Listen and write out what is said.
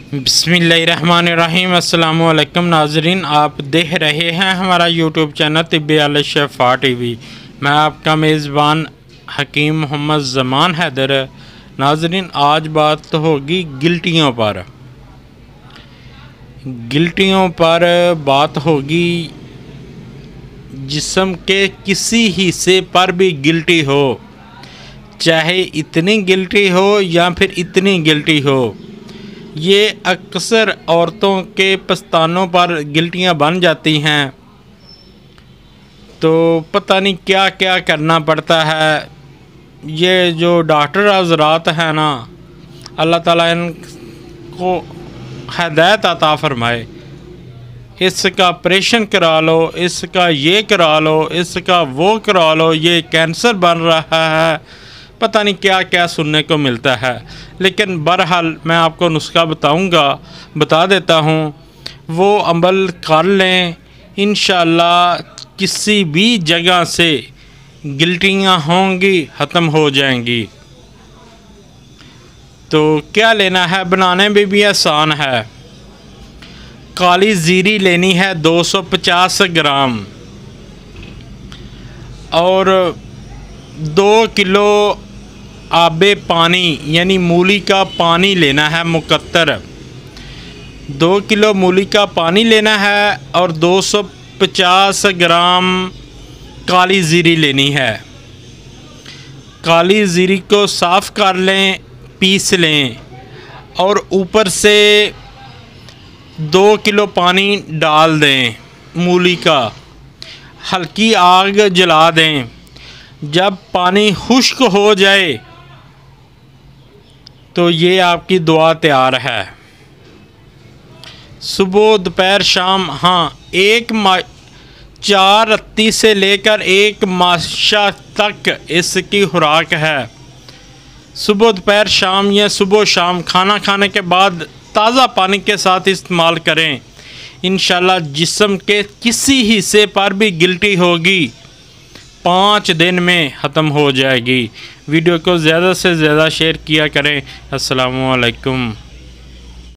बिस्मिल्लाहिर्रहमानिर्रहीम। अस्सलाम वालेकुम नाजरीन, आप देख रहे हैं हमारा यूट्यूब चैनल तिब्बी अल शफा टीवी। मैं आपका मेज़बान हकीम मोहम्मद ज़मान हैदर। नाजरीन, आज बात होगी गिल्टियों पर। गिल्टियों पर बात होगी। जिस्म के किसी हिस्से पर भी गिल्टी हो, चाहे इतनी गिल्टी हो या फिर इतनी गिल्टी हो, ये अक्सर औरतों के पस्तानों पर गिल्टियाँ बन जाती हैं। तो पता नहीं क्या क्या करना पड़ता है। ये जो डॉक्टर हज़रात हैं ना, अल्लाह ताला इनको हिदायत अता फरमाए। इसका ऑपरेशन करा लो, इसका ये करा लो, इसका वो करा लो, ये कैंसर बन रहा है, पता नहीं क्या क्या सुनने को मिलता है। लेकिन बहरहाल मैं आपको नुस्खा बता देता हूँ, वो अमल कर लें, इंशाअल्लाह किसी भी जगह से गिल्टियाँ होंगी ख़त्म हो जाएंगी। तो क्या लेना है, बनाने में भी आसान है। काली ज़ीरी लेनी है 250 ग्राम और 2 किलो आबे पानी यानी मूली का पानी लेना है मुकत्तर। 2 किलो मूली का पानी लेना है और 250 ग्राम काली ज़ीरी लेनी है। काली ज़ीरी को साफ़ कर लें, पीस लें और ऊपर से 2 किलो पानी डाल दें मूली का, हल्की आग जला दें। जब पानी खुश्क हो जाए तो ये आपकी दुआ तैयार है। सुबह दोपहर शाम, हाँ, 4 रत्ती से लेकर 1 माशा तक इसकी खुराक है। सुबह दोपहर शाम या सुबह शाम खाना खाने के बाद ताज़ा पानी के साथ इस्तेमाल करें। इंशाल्लाह जिस्म के किसी हिस्से पर भी गिल्टी होगी 5 दिन में ख़त्म हो जाएगी। वीडियो को ज़्यादा से ज़्यादा शेयर किया करें। अस्सलामु अलैकुम।